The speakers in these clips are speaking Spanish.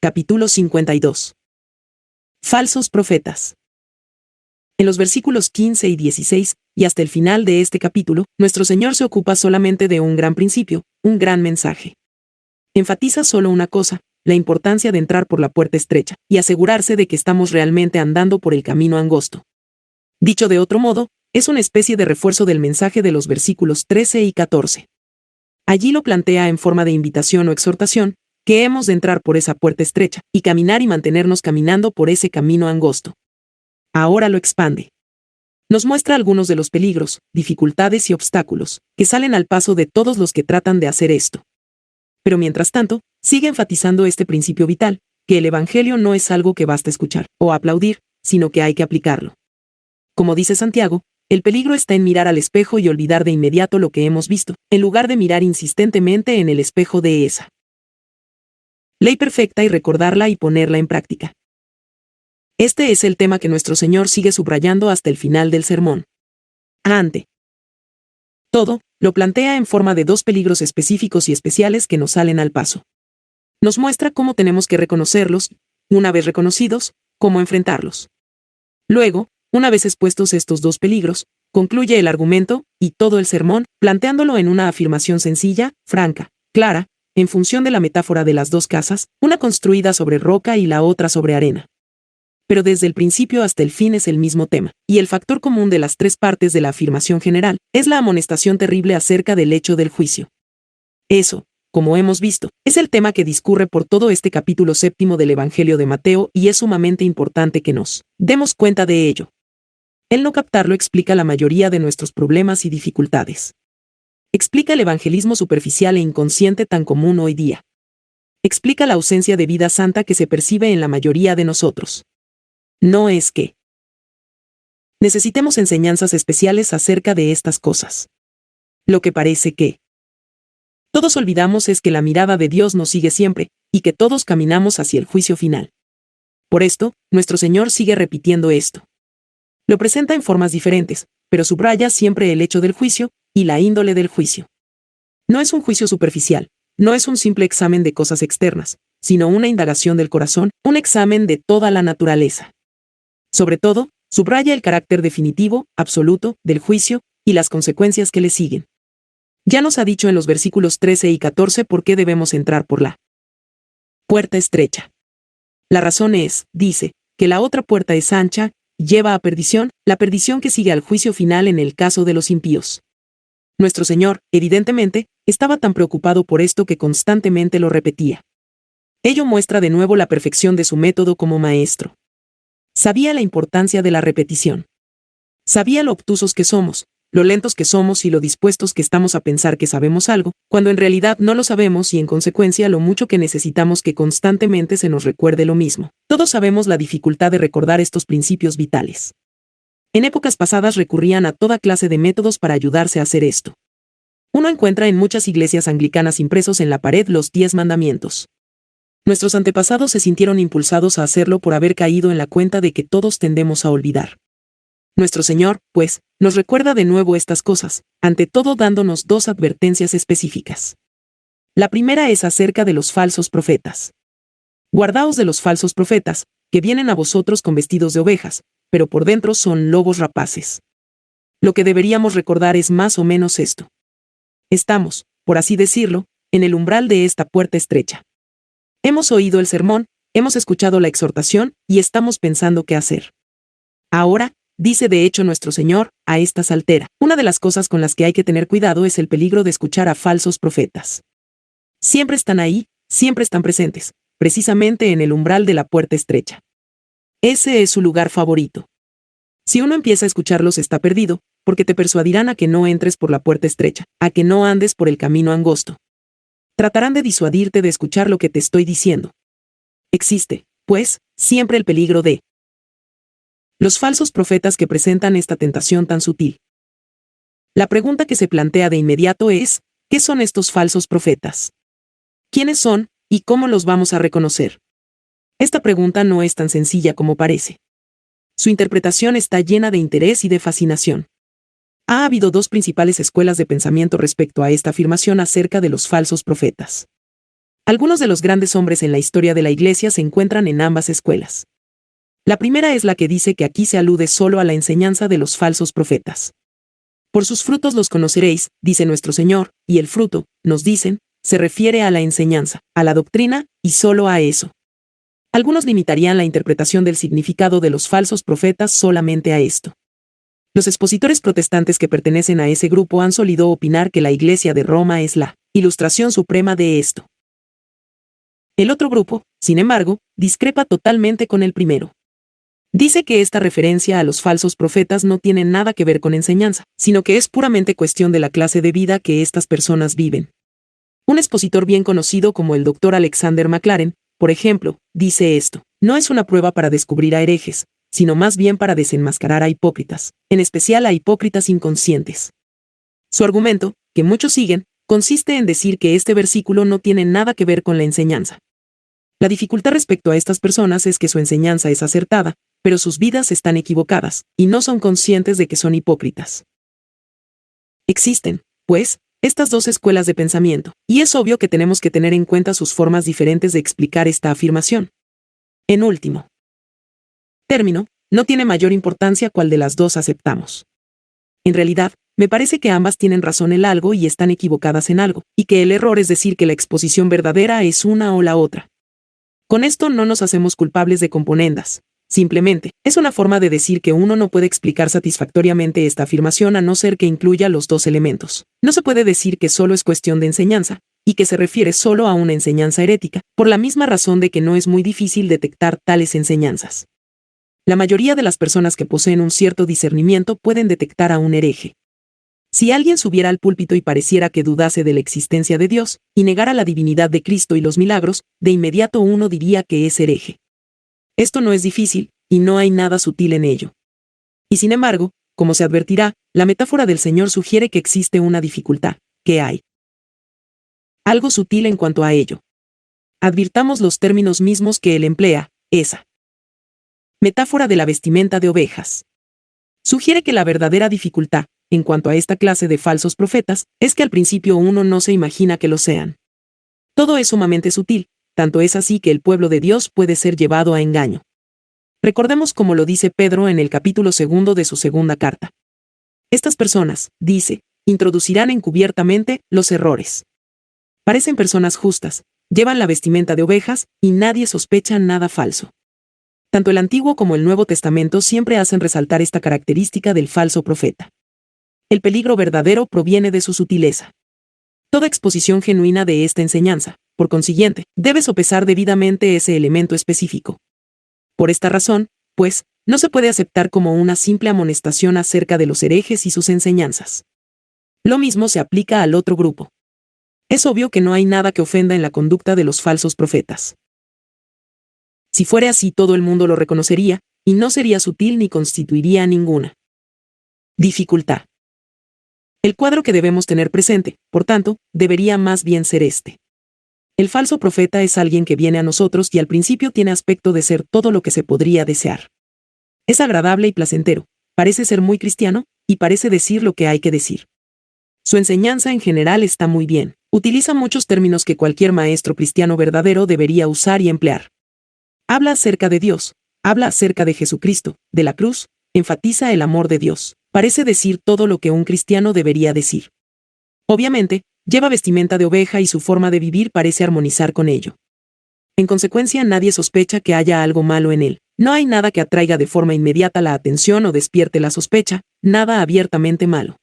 Capítulo 52. Falsos profetas. En los versículos 15 y 16, y hasta el final de este capítulo, nuestro Señor se ocupa solamente de un gran principio, un gran mensaje. Enfatiza solo una cosa, la importancia de entrar por la puerta estrecha, y asegurarse de que estamos realmente andando por el camino angosto. Dicho de otro modo, es una especie de refuerzo del mensaje de los versículos 13 y 14. Allí lo plantea en forma de invitación o exhortación, que hemos de entrar por esa puerta estrecha, y caminar y mantenernos caminando por ese camino angosto. Ahora lo expande. Nos muestra algunos de los peligros, dificultades y obstáculos, que salen al paso de todos los que tratan de hacer esto. Pero mientras tanto, sigue enfatizando este principio vital, que el Evangelio no es algo que basta escuchar, o aplaudir, sino que hay que aplicarlo. Como dice Santiago, el peligro está en mirar al espejo y olvidar de inmediato lo que hemos visto, en lugar de mirar insistentemente en el espejo de esa ley perfecta y recordarla y ponerla en práctica. Este es el tema que nuestro Señor sigue subrayando hasta el final del sermón. Ante todo, lo plantea en forma de dos peligros específicos y especiales que nos salen al paso. Nos muestra cómo tenemos que reconocerlos, una vez reconocidos, cómo enfrentarlos. Luego, una vez expuestos estos dos peligros, concluye el argumento, y todo el sermón, planteándolo en una afirmación sencilla, franca, clara, en función de la metáfora de las dos casas, una construida sobre roca y la otra sobre arena. Pero desde el principio hasta el fin es el mismo tema, y el factor común de las tres partes de la afirmación general es la amonestación terrible acerca del hecho del juicio. Eso, como hemos visto, es el tema que discurre por todo este capítulo 7 del Evangelio de Mateo y es sumamente importante que nos demos cuenta de ello. El no captarlo explica la mayoría de nuestros problemas y dificultades. Explica el evangelismo superficial e inconsciente tan común hoy día. Explica la ausencia de vida santa que se percibe en la mayoría de nosotros. No es que necesitemos enseñanzas especiales acerca de estas cosas. Lo que parece que todos olvidamos es que la mirada de Dios nos sigue siempre, y que todos caminamos hacia el juicio final. Por esto, nuestro Señor sigue repitiendo esto. Lo presenta en formas diferentes, pero subraya siempre el hecho del juicio, y la índole del juicio. No es un juicio superficial, no es un simple examen de cosas externas, sino una indagación del corazón, un examen de toda la naturaleza. Sobre todo, subraya el carácter definitivo, absoluto, del juicio, y las consecuencias que le siguen. Ya nos ha dicho en los versículos 13 y 14 por qué debemos entrar por la puerta estrecha. La razón es, dice, que la otra puerta es ancha, y lleva a perdición, la perdición que sigue al juicio final en el caso de los impíos. Nuestro Señor, evidentemente, estaba tan preocupado por esto que constantemente lo repetía. Ello muestra de nuevo la perfección de su método como maestro. Sabía la importancia de la repetición. Sabía lo obtusos que somos, lo lentos que somos y lo dispuestos que estamos a pensar que sabemos algo, cuando en realidad no lo sabemos y en consecuencia lo mucho que necesitamos que constantemente se nos recuerde lo mismo. Todos sabemos la dificultad de recordar estos principios vitales. En épocas pasadas recurrían a toda clase de métodos para ayudarse a hacer esto. Uno encuentra en muchas iglesias anglicanas impresos en la pared los 10 mandamientos. Nuestros antepasados se sintieron impulsados a hacerlo por haber caído en la cuenta de que todos tendemos a olvidar. Nuestro Señor, pues, nos recuerda de nuevo estas cosas, ante todo dándonos dos advertencias específicas. La primera es acerca de los falsos profetas. Guardaos de los falsos profetas, que vienen a vosotros con vestidos de ovejas, pero por dentro son lobos rapaces. Lo que deberíamos recordar es más o menos esto. Estamos, por así decirlo, en el umbral de esta puerta estrecha. Hemos oído el sermón, hemos escuchado la exhortación y estamos pensando qué hacer. Ahora, dice de hecho nuestro Señor, a esta saltera, una de las cosas con las que hay que tener cuidado es el peligro de escuchar a falsos profetas. Siempre están ahí, siempre están presentes, precisamente en el umbral de la puerta estrecha. Ese es su lugar favorito. Si uno empieza a escucharlos está perdido, porque te persuadirán a que no entres por la puerta estrecha, a que no andes por el camino angosto. Tratarán de disuadirte de escuchar lo que te estoy diciendo. Existe, pues, siempre el peligro de los falsos profetas que presentan esta tentación tan sutil. La pregunta que se plantea de inmediato es, ¿qué son estos falsos profetas? ¿Quiénes son, y cómo los vamos a reconocer? Esta pregunta no es tan sencilla como parece. Su interpretación está llena de interés y de fascinación. Ha habido dos principales escuelas de pensamiento respecto a esta afirmación acerca de los falsos profetas. Algunos de los grandes hombres en la historia de la Iglesia se encuentran en ambas escuelas. La primera es la que dice que aquí se alude solo a la enseñanza de los falsos profetas. Por sus frutos los conoceréis, dice nuestro Señor, y el fruto, nos dicen, se refiere a la enseñanza, a la doctrina, y solo a eso. Algunos limitarían la interpretación del significado de los falsos profetas solamente a esto. Los expositores protestantes que pertenecen a ese grupo han solido opinar que la Iglesia de Roma es la ilustración suprema de esto. El otro grupo, sin embargo, discrepa totalmente con el primero. Dice que esta referencia a los falsos profetas no tiene nada que ver con enseñanza, sino que es puramente cuestión de la clase de vida que estas personas viven. Un expositor bien conocido como el Dr. Alexander Maclaren, por ejemplo, dice esto: no es una prueba para descubrir a herejes, sino más bien para desenmascarar a hipócritas, en especial a hipócritas inconscientes. Su argumento, que muchos siguen, consiste en decir que este versículo no tiene nada que ver con la enseñanza. La dificultad respecto a estas personas es que su enseñanza es acertada, pero sus vidas están equivocadas, y no son conscientes de que son hipócritas. Existen, pues, estas dos escuelas de pensamiento, y es obvio que tenemos que tener en cuenta sus formas diferentes de explicar esta afirmación. En último término, no tiene mayor importancia cuál de las dos aceptamos. En realidad, me parece que ambas tienen razón en algo y están equivocadas en algo, y que el error es decir que la exposición verdadera es una o la otra. Con esto no nos hacemos culpables de componendas. Simplemente, es una forma de decir que uno no puede explicar satisfactoriamente esta afirmación a no ser que incluya los dos elementos. No se puede decir que solo es cuestión de enseñanza, y que se refiere solo a una enseñanza herética, por la misma razón de que no es muy difícil detectar tales enseñanzas. La mayoría de las personas que poseen un cierto discernimiento pueden detectar a un hereje. Si alguien subiera al púlpito y pareciera que dudase de la existencia de Dios, y negara la divinidad de Cristo y los milagros, de inmediato uno diría que es hereje. Esto no es difícil, y no hay nada sutil en ello. Y sin embargo, como se advertirá, la metáfora del Señor sugiere que existe una dificultad, que hay algo sutil en cuanto a ello. Advirtamos los términos mismos que él emplea, esa metáfora de la vestimenta de ovejas. Sugiere que la verdadera dificultad, en cuanto a esta clase de falsos profetas, es que al principio uno no se imagina que lo sean. Todo es sumamente sutil, tanto es así que el pueblo de Dios puede ser llevado a engaño. Recordemos como lo dice Pedro en el capítulo 2 de su segunda carta. Estas personas, dice, introducirán encubiertamente los errores. Parecen personas justas, llevan la vestimenta de ovejas, y nadie sospecha nada falso. Tanto el Antiguo como el Nuevo Testamento siempre hacen resaltar esta característica del falso profeta. El peligro verdadero proviene de su sutileza. Toda exposición genuina de esta enseñanza, por consiguiente, debe sopesar debidamente ese elemento específico. Por esta razón, pues, no se puede aceptar como una simple amonestación acerca de los herejes y sus enseñanzas. Lo mismo se aplica al otro grupo. Es obvio que no hay nada que ofenda en la conducta de los falsos profetas. Si fuera así, todo el mundo lo reconocería, y no sería sutil ni constituiría ninguna dificultad. El cuadro que debemos tener presente, por tanto, debería más bien ser este. El falso profeta es alguien que viene a nosotros y al principio tiene aspecto de ser todo lo que se podría desear. Es agradable y placentero, parece ser muy cristiano, y parece decir lo que hay que decir. Su enseñanza en general está muy bien, utiliza muchos términos que cualquier maestro cristiano verdadero debería usar y emplear. Habla acerca de Dios, habla acerca de Jesucristo, de la cruz, enfatiza el amor de Dios, parece decir todo lo que un cristiano debería decir. Obviamente, lleva vestimenta de oveja y su forma de vivir parece armonizar con ello. En consecuencia, nadie sospecha que haya algo malo en él. No hay nada que atraiga de forma inmediata la atención o despierte la sospecha, nada abiertamente malo.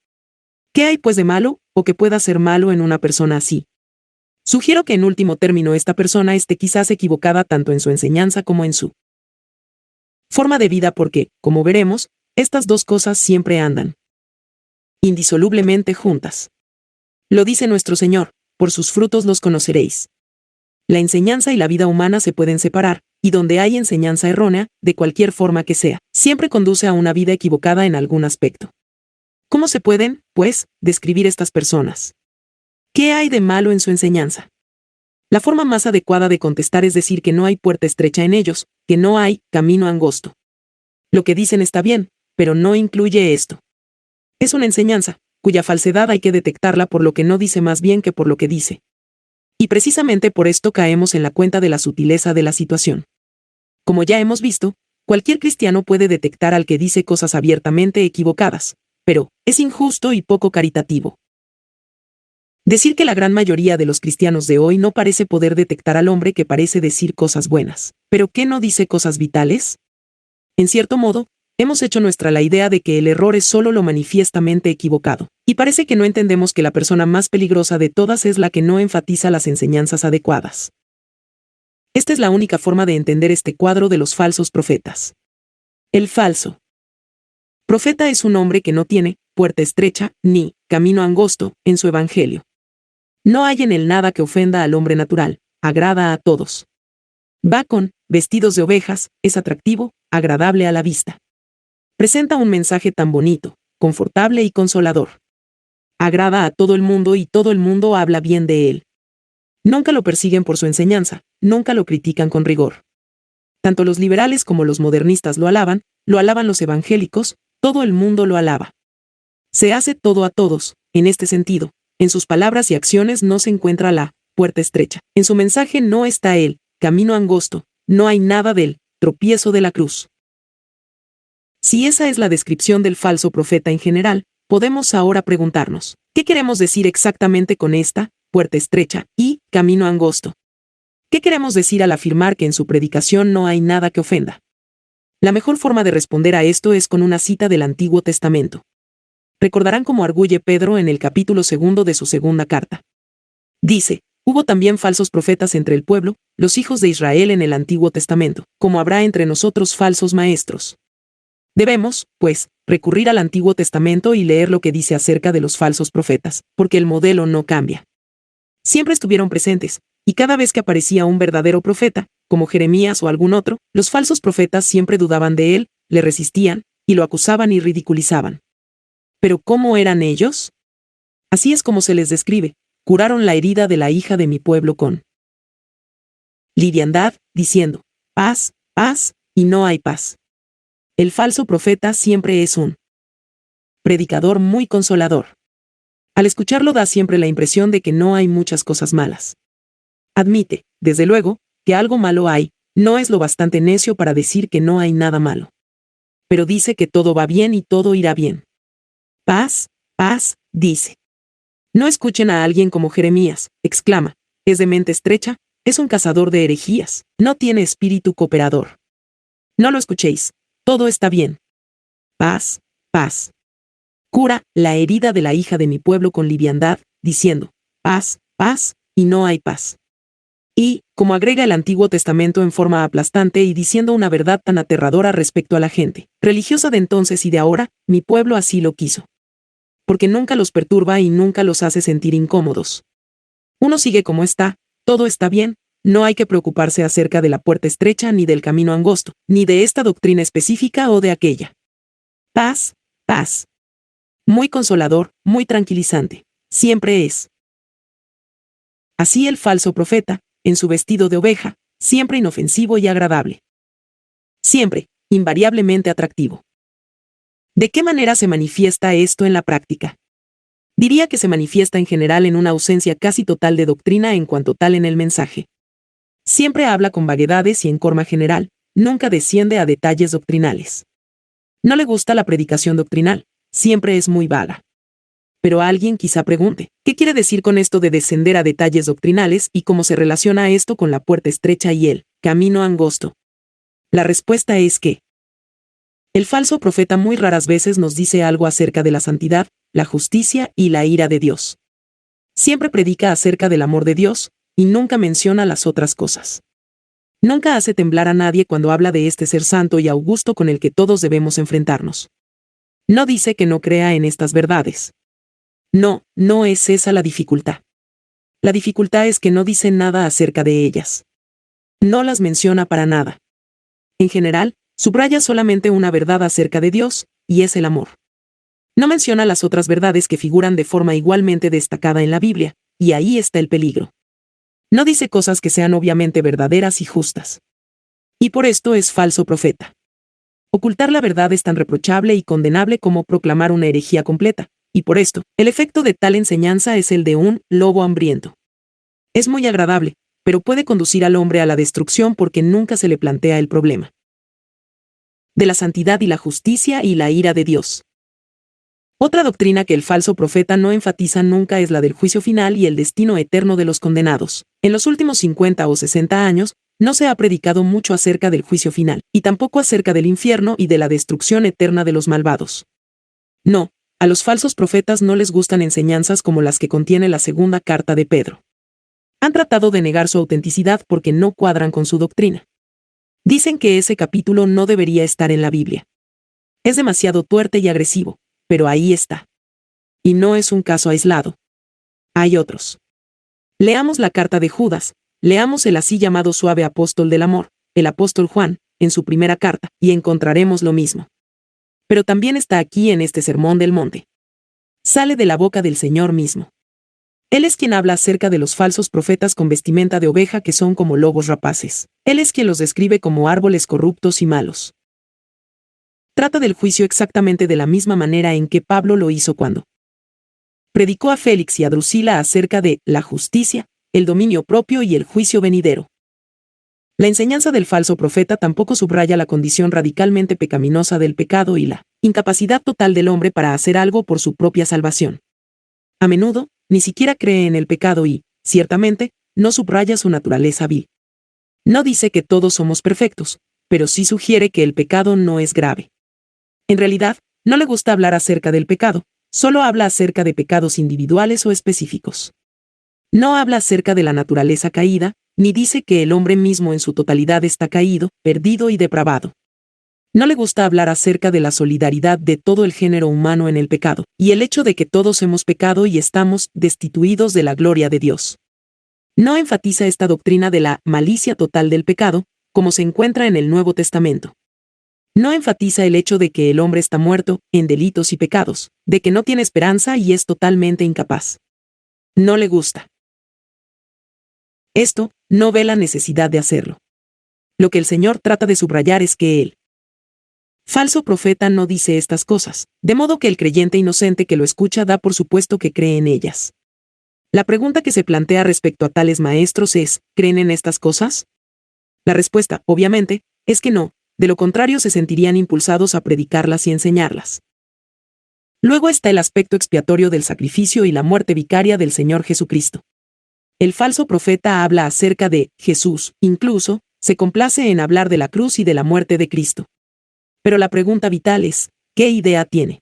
¿Qué hay pues de malo, o que pueda ser malo en una persona así? Sugiero que en último término esta persona esté quizás equivocada tanto en su enseñanza como en su forma de vida porque, como veremos, estas dos cosas siempre andan indisolublemente juntas. Lo dice nuestro Señor, por sus frutos los conoceréis. La enseñanza y la vida humana se pueden separar, y donde hay enseñanza errónea, de cualquier forma que sea, siempre conduce a una vida equivocada en algún aspecto. ¿Cómo se pueden, pues, describir estas personas? ¿Qué hay de malo en su enseñanza? La forma más adecuada de contestar es decir que no hay puerta estrecha en ellos, que no hay camino angosto. Lo que dicen está bien, pero no incluye esto. Es una enseñanza, cuya falsedad hay que detectarla por lo que no dice más bien que por lo que dice. Y precisamente por esto caemos en la cuenta de la sutileza de la situación. Como ya hemos visto, cualquier cristiano puede detectar al que dice cosas abiertamente equivocadas, pero es injusto y poco caritativo decir que la gran mayoría de los cristianos de hoy no parece poder detectar al hombre que parece decir cosas buenas, pero que no dice cosas vitales. En cierto modo, hemos hecho nuestra la idea de que el error es solo lo manifiestamente equivocado, y parece que no entendemos que la persona más peligrosa de todas es la que no enfatiza las enseñanzas adecuadas. Esta es la única forma de entender este cuadro de los falsos profetas. El falso profeta es un hombre que no tiene puerta estrecha ni camino angosto en su evangelio. No hay en él nada que ofenda al hombre natural, agrada a todos. Va con vestidos de ovejas, es atractivo, agradable a la vista. Presenta un mensaje tan bonito, confortable y consolador. Agrada a todo el mundo y todo el mundo habla bien de él. Nunca lo persiguen por su enseñanza, nunca lo critican con rigor. Tanto los liberales como los modernistas lo alaban los evangélicos, todo el mundo lo alaba. Se hace todo a todos, en este sentido. En sus palabras y acciones no se encuentra la puerta estrecha. En su mensaje no está el camino angosto, no hay nada del tropiezo de la cruz. Si esa es la descripción del falso profeta en general, podemos ahora preguntarnos, ¿qué queremos decir exactamente con esta puerta estrecha y camino angosto? ¿Qué queremos decir al afirmar que en su predicación no hay nada que ofenda? La mejor forma de responder a esto es con una cita del Antiguo Testamento. Recordarán cómo arguye Pedro en el capítulo 2 de su segunda carta. Dice, hubo también falsos profetas entre el pueblo, los hijos de Israel en el Antiguo Testamento, como habrá entre nosotros falsos maestros. Debemos, pues, recurrir al Antiguo Testamento y leer lo que dice acerca de los falsos profetas, porque el modelo no cambia. Siempre estuvieron presentes, y cada vez que aparecía un verdadero profeta, como Jeremías o algún otro, los falsos profetas siempre dudaban de él, le resistían, y lo acusaban y ridiculizaban. ¿Pero cómo eran ellos? Así es como se les describe: curaron la herida de la hija de mi pueblo con liviandad, diciendo, paz, paz, y no hay paz. El falso profeta siempre es un predicador muy consolador. Al escucharlo da siempre la impresión de que no hay muchas cosas malas. Admite, desde luego, que algo malo hay, no es lo bastante necio para decir que no hay nada malo. Pero dice que todo va bien y todo irá bien. Paz, paz, dice. No escuchen a alguien como Jeremías, exclama, es de mente estrecha, es un cazador de herejías, no tiene espíritu cooperador. No lo escuchéis, todo está bien. Paz, paz. Cura la herida de la hija de mi pueblo con liviandad, diciendo, paz, paz, y no hay paz. Y, como agrega el Antiguo Testamento en forma aplastante y diciendo una verdad tan aterradora respecto a la gente religiosa de entonces y de ahora, mi pueblo así lo quiso. Porque nunca los perturba y nunca los hace sentir incómodos. Uno sigue como está, todo está bien, no hay que preocuparse acerca de la puerta estrecha ni del camino angosto, ni de esta doctrina específica o de aquella. Paz, paz. Muy consolador, muy tranquilizante, siempre es. Así el falso profeta, en su vestido de oveja, siempre inofensivo y agradable. Siempre, invariablemente atractivo. ¿De qué manera se manifiesta esto en la práctica? Diría que se manifiesta en general en una ausencia casi total de doctrina en cuanto tal en el mensaje. Siempre habla con vaguedades y en forma general, nunca desciende a detalles doctrinales. No le gusta la predicación doctrinal, siempre es muy vaga. Pero alguien quizá pregunte, ¿qué quiere decir con esto de descender a detalles doctrinales y cómo se relaciona esto con la puerta estrecha y el camino angosto? La respuesta es que el falso profeta muy raras veces nos dice algo acerca de la santidad, la justicia y la ira de Dios. Siempre predica acerca del amor de Dios, y nunca menciona las otras cosas. Nunca hace temblar a nadie cuando habla de este ser santo y augusto con el que todos debemos enfrentarnos. No dice que no crea en estas verdades. No, no es esa la dificultad. La dificultad es que no dice nada acerca de ellas. No las menciona para nada. En general, subraya solamente una verdad acerca de Dios, y es el amor. No menciona las otras verdades que figuran de forma igualmente destacada en la Biblia, y ahí está el peligro. No dice cosas que sean obviamente verdaderas y justas. Y por esto es falso profeta. Ocultar la verdad es tan reprochable y condenable como proclamar una herejía completa, y por esto, el efecto de tal enseñanza es el de un lobo hambriento. Es muy agradable, pero puede conducir al hombre a la destrucción porque nunca se le plantea el problema de la santidad y la justicia y la ira de Dios. Otra doctrina que el falso profeta no enfatiza nunca es la del juicio final y el destino eterno de los condenados. En los últimos 50 o 60 años, no se ha predicado mucho acerca del juicio final, y tampoco acerca del infierno y de la destrucción eterna de los malvados. No, a los falsos profetas no les gustan enseñanzas como las que contiene la segunda carta de Pedro. Han tratado de negar su autenticidad porque no cuadran con su doctrina. Dicen que ese capítulo no debería estar en la Biblia. Es demasiado tuerte y agresivo, pero ahí está. Y no es un caso aislado. Hay otros. Leamos la carta de Judas, leamos el así llamado suave apóstol del amor, el apóstol Juan, en su primera carta, y encontraremos lo mismo. Pero también está aquí en este sermón del monte. Sale de la boca del Señor mismo. Él es quien habla acerca de los falsos profetas con vestimenta de oveja que son como lobos rapaces. Él es quien los describe como árboles corruptos y malos. Trata del juicio exactamente de la misma manera en que Pablo lo hizo cuando predicó a Félix y a Drusila acerca de la justicia, el dominio propio y el juicio venidero. La enseñanza del falso profeta tampoco subraya la condición radicalmente pecaminosa del pecado y la incapacidad total del hombre para hacer algo por su propia salvación. A menudo, ni siquiera cree en el pecado y, ciertamente, no subraya su naturaleza vil. No dice que todos somos perfectos, pero sí sugiere que el pecado no es grave. En realidad, no le gusta hablar acerca del pecado, solo habla acerca de pecados individuales o específicos. No habla acerca de la naturaleza caída, ni dice que el hombre mismo en su totalidad está caído, perdido y depravado. No le gusta hablar acerca de la solidaridad de todo el género humano en el pecado, y el hecho de que todos hemos pecado y estamos destituidos de la gloria de Dios. No enfatiza esta doctrina de la malicia total del pecado, como se encuentra en el Nuevo Testamento. No enfatiza el hecho de que el hombre está muerto en delitos y pecados, de que no tiene esperanza y es totalmente incapaz. No le gusta. Esto, no ve la necesidad de hacerlo. Lo que el Señor trata de subrayar es que el falso profeta no dice estas cosas, de modo que el creyente inocente que lo escucha da por supuesto que cree en ellas. La pregunta que se plantea respecto a tales maestros es, ¿creen en estas cosas? La respuesta, obviamente, es que no, de lo contrario se sentirían impulsados a predicarlas y enseñarlas. Luego está el aspecto expiatorio del sacrificio y la muerte vicaria del Señor Jesucristo. El falso profeta habla acerca de Jesús, incluso, se complace en hablar de la cruz y de la muerte de Cristo. Pero la pregunta vital es, ¿qué idea tiene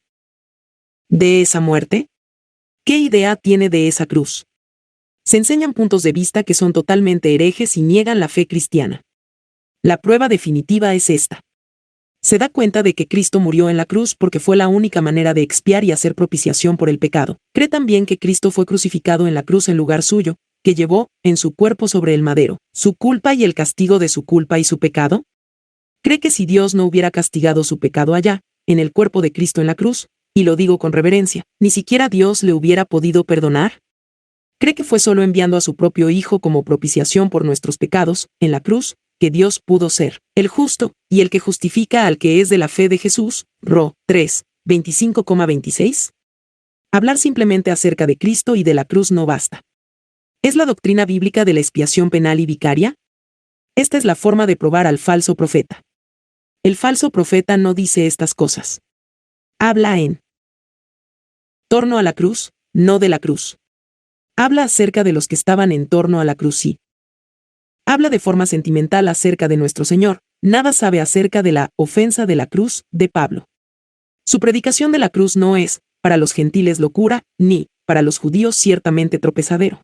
de esa muerte? ¿Qué idea tiene de esa cruz? Se enseñan puntos de vista que son totalmente herejes y niegan la fe cristiana. La prueba definitiva es esta. Se da cuenta de que Cristo murió en la cruz porque fue la única manera de expiar y hacer propiciación por el pecado. Cree también que Cristo fue crucificado en la cruz en lugar suyo, que llevó, en su cuerpo sobre el madero, su culpa y el castigo de su culpa y su pecado. Cree que si Dios no hubiera castigado su pecado allá, en el cuerpo de Cristo en la cruz, y lo digo con reverencia, ni siquiera Dios le hubiera podido perdonar. Cree que fue solo enviando a su propio Hijo como propiciación por nuestros pecados, en la cruz, que Dios pudo ser el justo, y el que justifica al que es de la fe de Jesús. Ro. 3, 25,26. Hablar simplemente acerca de Cristo y de la cruz no basta. ¿Es la doctrina bíblica de la expiación penal y vicaria? Esta es la forma de probar al falso profeta. El falso profeta no dice estas cosas. Habla en torno a la cruz, no de la cruz. Habla acerca de los que estaban en torno a la cruz y habla de forma sentimental acerca de nuestro Señor, nada sabe acerca de la ofensa de la cruz de Pablo. Su predicación de la cruz no es, para los gentiles locura, ni, para los judíos ciertamente tropezadero.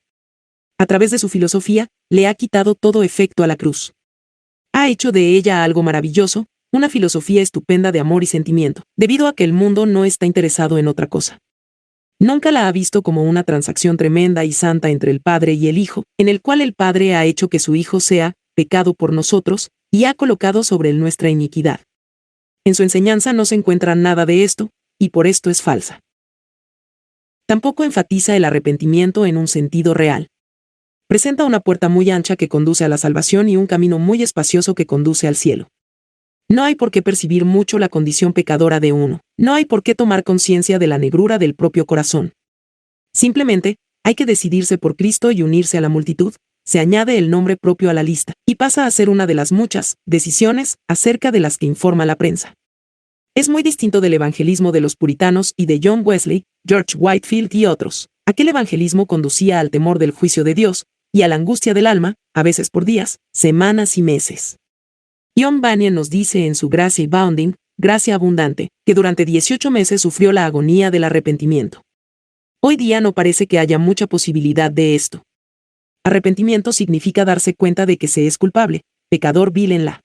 A través de su filosofía, le ha quitado todo efecto a la cruz. Ha hecho de ella algo maravilloso, una filosofía estupenda de amor y sentimiento, debido a que el mundo no está interesado en otra cosa. Nunca la ha visto como una transacción tremenda y santa entre el Padre y el Hijo, en el cual el Padre ha hecho que su Hijo sea pecado por nosotros, y ha colocado sobre él nuestra iniquidad. En su enseñanza no se encuentra nada de esto, y por esto es falsa. Tampoco enfatiza el arrepentimiento en un sentido real. Presenta una puerta muy ancha que conduce a la salvación y un camino muy espacioso que conduce al cielo. No hay por qué percibir mucho la condición pecadora de uno. No hay por qué tomar conciencia de la negrura del propio corazón. Simplemente, hay que decidirse por Cristo y unirse a la multitud, se añade el nombre propio a la lista, y pasa a ser una de las muchas decisiones acerca de las que informa la prensa. Es muy distinto del evangelismo de los puritanos y de John Wesley, George Whitefield y otros. Aquel evangelismo conducía al temor del juicio de Dios y a la angustia del alma, a veces por días, semanas y meses. John Bunyan nos dice en su Grace Abounding, Gracia Abundante, que durante 18 meses sufrió la agonía del arrepentimiento. Hoy día no parece que haya mucha posibilidad de esto. Arrepentimiento significa darse cuenta de que se es culpable, pecador vil en la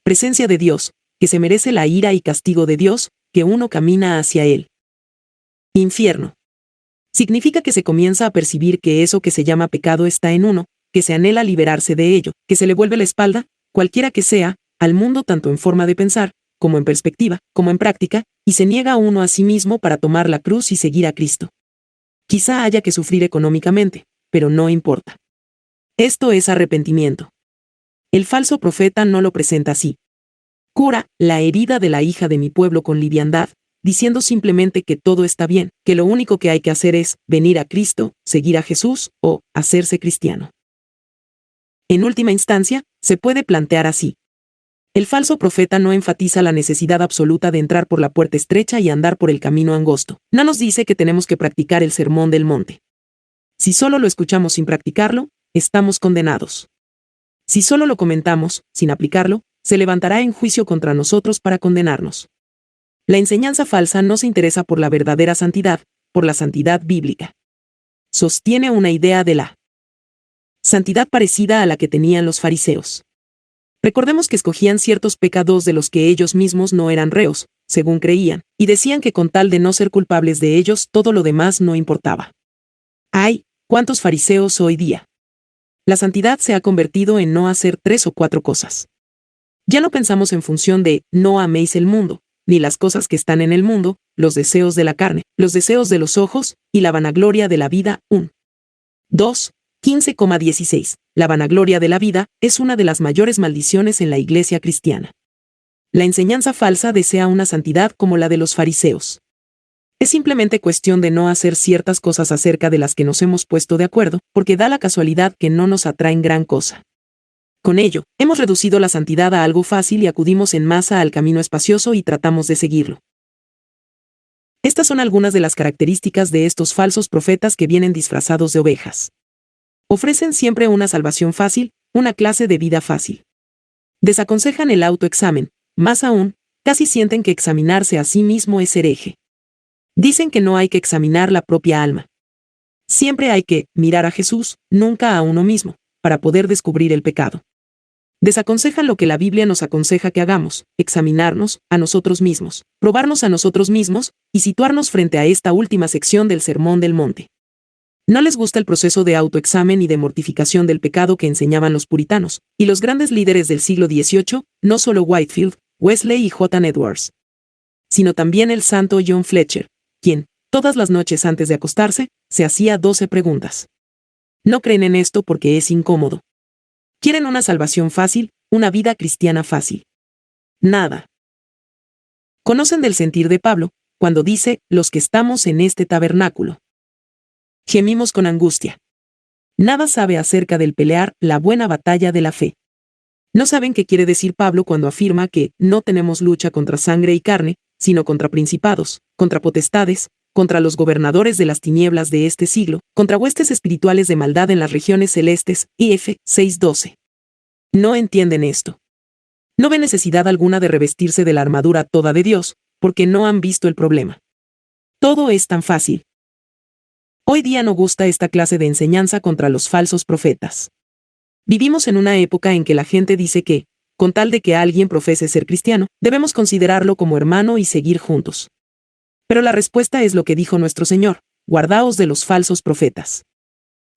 presencia de Dios, que se merece la ira y castigo de Dios, que uno camina hacia él. Infierno. Significa que se comienza a percibir que eso que se llama pecado está en uno, que se anhela liberarse de ello, que se le vuelve la espalda, cualquiera que sea, al mundo tanto en forma de pensar, como en perspectiva, como en práctica, y se niega a uno a sí mismo para tomar la cruz y seguir a Cristo. Quizá haya que sufrir económicamente, pero no importa. Esto es arrepentimiento. El falso profeta no lo presenta así. Cura la herida de la hija de mi pueblo con liviandad, diciendo simplemente que todo está bien, que lo único que hay que hacer es venir a Cristo, seguir a Jesús o hacerse cristiano. En última instancia, se puede plantear así. El falso profeta no enfatiza la necesidad absoluta de entrar por la puerta estrecha y andar por el camino angosto. No nos dice que tenemos que practicar el sermón del monte. Si solo lo escuchamos sin practicarlo, estamos condenados. Si solo lo comentamos, sin aplicarlo, se levantará en juicio contra nosotros para condenarnos. La enseñanza falsa no se interesa por la verdadera santidad, por la santidad bíblica. Sostiene una idea de la santidad parecida a la que tenían los fariseos. Recordemos que escogían ciertos pecados de los que ellos mismos no eran reos, según creían, y decían que con tal de no ser culpables de ellos todo lo demás no importaba. ¡Ay! ¿Cuántos fariseos hoy día? La santidad se ha convertido en no hacer 3 o 4 cosas. Ya no pensamos en función de no améis el mundo, ni las cosas que están en el mundo, los deseos de la carne, los deseos de los ojos, y la vanagloria de la vida. 1. 2. 15,16. La vanagloria de la vida es una de las mayores maldiciones en la iglesia cristiana. La enseñanza falsa desea una santidad como la de los fariseos. Es simplemente cuestión de no hacer ciertas cosas acerca de las que nos hemos puesto de acuerdo, porque da la casualidad que no nos atraen gran cosa. Con ello, hemos reducido la santidad a algo fácil y acudimos en masa al camino espacioso y tratamos de seguirlo. Estas son algunas de las características de estos falsos profetas que vienen disfrazados de ovejas. Ofrecen siempre una salvación fácil, una clase de vida fácil. Desaconsejan el autoexamen, más aún, casi sienten que examinarse a sí mismo es hereje. Dicen que no hay que examinar la propia alma. Siempre hay que mirar a Jesús, nunca a uno mismo, para poder descubrir el pecado. Desaconsejan lo que la Biblia nos aconseja que hagamos, examinarnos a nosotros mismos, probarnos a nosotros mismos, y situarnos frente a esta última sección del Sermón del Monte. No les gusta el proceso de autoexamen y de mortificación del pecado que enseñaban los puritanos, y los grandes líderes del siglo XVIII, no solo Whitefield, Wesley y J. Edwards, sino también el santo John Fletcher, quien, todas las noches antes de acostarse, se hacía 12 preguntas. No creen en esto porque es incómodo. Quieren una salvación fácil, una vida cristiana fácil. Nada. Conocen del sentir de Pablo, cuando dice, los que estamos en este tabernáculo. Gemimos con angustia. Nada sabe acerca del pelear la buena batalla de la fe. No saben qué quiere decir Pablo cuando afirma que no tenemos lucha contra sangre y carne, sino contra principados, contra potestades, contra los gobernadores de las tinieblas de este siglo, contra huestes espirituales de maldad en las regiones celestes, IF 6:12. No entienden esto. No ven necesidad alguna de revestirse de la armadura toda de Dios, porque no han visto el problema. Todo es tan fácil. Hoy día no gusta esta clase de enseñanza contra los falsos profetas. Vivimos en una época en que la gente dice que, con tal de que alguien profese ser cristiano, debemos considerarlo como hermano y seguir juntos. Pero la respuesta es lo que dijo nuestro Señor: guardaos de los falsos profetas.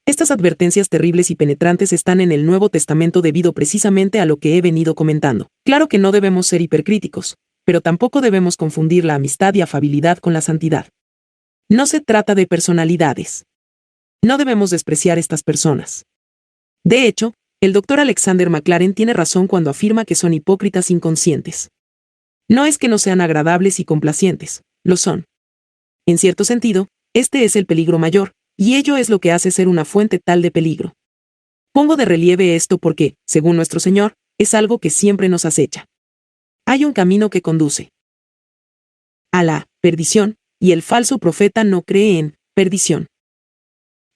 Estas advertencias terribles y penetrantes están en el Nuevo Testamento debido precisamente a lo que he venido comentando. Claro que no debemos ser hipercríticos, pero tampoco debemos confundir la amistad y afabilidad con la santidad. No se trata de personalidades. No debemos despreciar estas personas. De hecho, el Dr. Alexander McLaren tiene razón cuando afirma que son hipócritas inconscientes. No es que no sean agradables y complacientes, lo son. En cierto sentido, este es el peligro mayor, Y ello es lo que hace ser una fuente tal de peligro. Pongo de relieve esto porque, según nuestro Señor, es algo que siempre nos acecha. Hay un camino que conduce a la perdición, y el falso profeta no cree en perdición.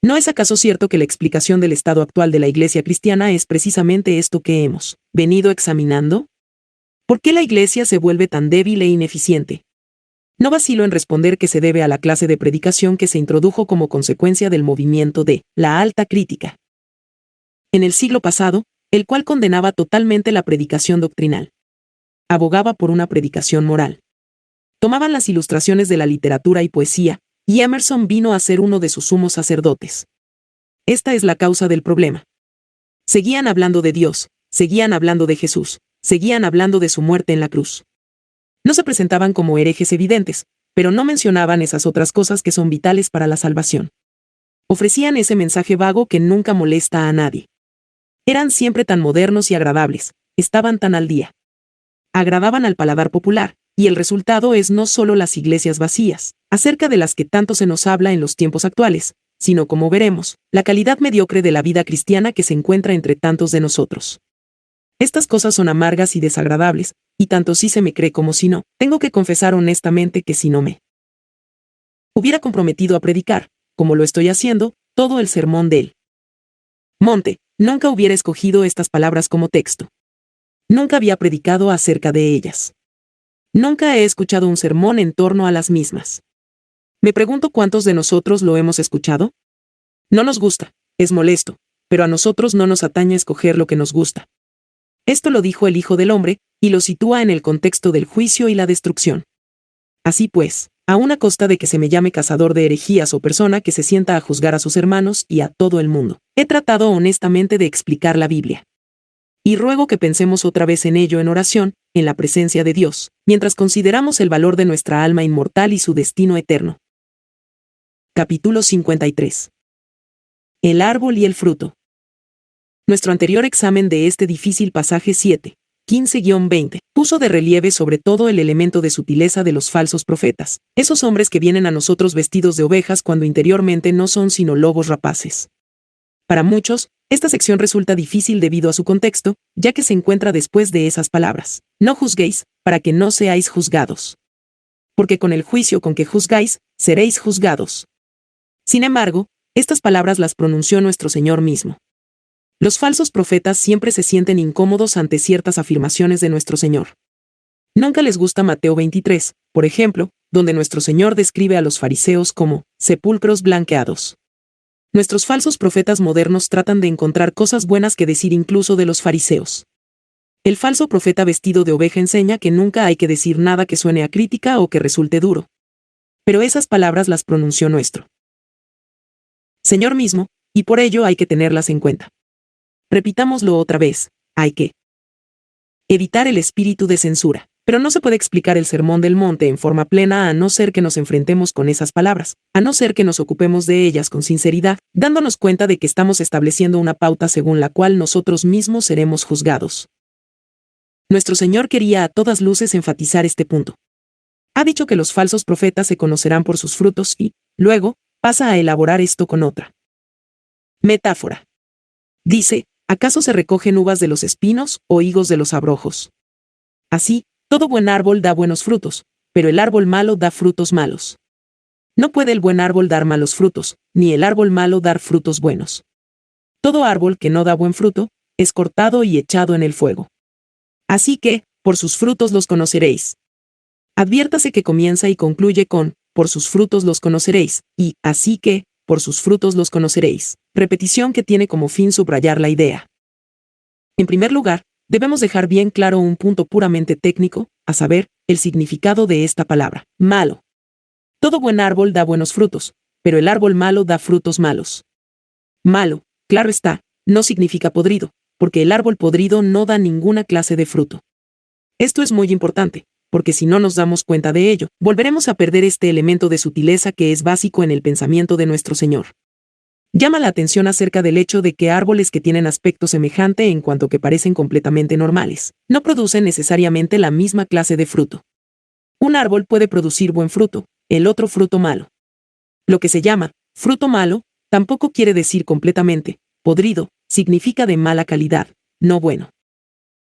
¿No es acaso cierto que la explicación del estado actual de la Iglesia cristiana es precisamente esto que hemos venido examinando? ¿Por qué la Iglesia se vuelve tan débil e ineficiente? No vacilo en responder que se debe a la clase de predicación que se introdujo como consecuencia del movimiento de la alta crítica en el siglo pasado, el cual condenaba totalmente la predicación doctrinal. Abogaba por una predicación moral. Tomaban las ilustraciones de la literatura y poesía, y Emerson vino a ser uno de sus sumos sacerdotes. Esta es la causa del problema. Seguían hablando de Dios, seguían hablando de Jesús, seguían hablando de su muerte en la cruz. No se presentaban como herejes evidentes, pero no mencionaban esas otras cosas que son vitales para la salvación. Ofrecían ese mensaje vago que nunca molesta a nadie. Eran siempre tan modernos y agradables, estaban tan al día. Agradaban al paladar popular, y el resultado es no solo las iglesias vacías, acerca de las que tanto se nos habla en los tiempos actuales, sino, como veremos, la calidad mediocre de la vida cristiana que se encuentra entre tantos de nosotros. Estas cosas son amargas y desagradables, y tanto si se me cree como si no, tengo que confesar honestamente que si no me hubiera comprometido a predicar, como lo estoy haciendo, todo el sermón del monte, nunca hubiera escogido estas palabras como texto. Nunca había predicado acerca de ellas. Nunca he escuchado un sermón en torno a las mismas. Me pregunto cuántos de nosotros lo hemos escuchado. No nos gusta, es molesto, pero a nosotros no nos atañe escoger lo que nos gusta. Esto lo dijo el Hijo del Hombre, y lo sitúa en el contexto del juicio y la destrucción. Así pues, aun a costa de que se me llame cazador de herejías o persona que se sienta a juzgar a sus hermanos y a todo el mundo, he tratado honestamente de explicar la Biblia. Y ruego que pensemos otra vez en ello en oración, en la presencia de Dios, mientras consideramos el valor de nuestra alma inmortal y su destino eterno. Capítulo 53. El árbol y el fruto. Nuestro anterior examen de este difícil pasaje 7:15-20 puso de relieve sobre todo el elemento de sutileza de los falsos profetas, esos hombres que vienen a nosotros vestidos de ovejas cuando interiormente no son sino lobos rapaces. Para muchos, esta sección resulta difícil debido a su contexto, ya que se encuentra después de esas palabras: no juzguéis, para que no seáis juzgados. Porque con el juicio con que juzgáis, seréis juzgados. Sin embargo, estas palabras las pronunció nuestro Señor mismo. Los falsos profetas siempre se sienten incómodos ante ciertas afirmaciones de nuestro Señor. Nunca les gusta Mateo 23, por ejemplo, donde nuestro Señor describe a los fariseos como sepulcros blanqueados. Nuestros falsos profetas modernos tratan de encontrar cosas buenas que decir incluso de los fariseos. El falso profeta vestido de oveja enseña que nunca hay que decir nada que suene a crítica o que resulte duro. Pero esas palabras las pronunció nuestro Señor mismo, y por ello hay que tenerlas en cuenta. Repitámoslo otra vez, hay que evitar el espíritu de censura. Pero no se puede explicar el Sermón del Monte en forma plena a no ser que nos enfrentemos con esas palabras, a no ser que nos ocupemos de ellas con sinceridad, dándonos cuenta de que estamos estableciendo una pauta según la cual nosotros mismos seremos juzgados. Nuestro Señor quería a todas luces enfatizar este punto. Ha dicho que los falsos profetas se conocerán por sus frutos y, luego, pasa a elaborar esto con otra metáfora. Dice: ¿acaso se recogen uvas de los espinos o higos de los abrojos? Así, todo buen árbol da buenos frutos, pero el árbol malo da frutos malos. No puede el buen árbol dar malos frutos, ni el árbol malo dar frutos buenos. Todo árbol que no da buen fruto, es cortado y echado en el fuego. Así que, por sus frutos los conoceréis. Adviértase que comienza y concluye con, por sus frutos los conoceréis, y, así que, por sus frutos los conoceréis, repetición que tiene como fin subrayar la idea. En primer lugar, debemos dejar bien claro un punto puramente técnico, a saber, el significado de esta palabra, malo. Todo buen árbol da buenos frutos, pero el árbol malo da frutos malos. Malo, claro está, no significa podrido, porque el árbol podrido no da ninguna clase de fruto. Esto es muy importante, porque si no nos damos cuenta de ello, volveremos a perder este elemento de sutileza que es básico en el pensamiento de nuestro Señor. Llama la atención acerca del hecho de que árboles que tienen aspecto semejante en cuanto que parecen completamente normales, no producen necesariamente la misma clase de fruto. Un árbol puede producir buen fruto, el otro fruto malo. Lo que se llama fruto malo tampoco quiere decir completamente, podrido, significa de mala calidad, no bueno.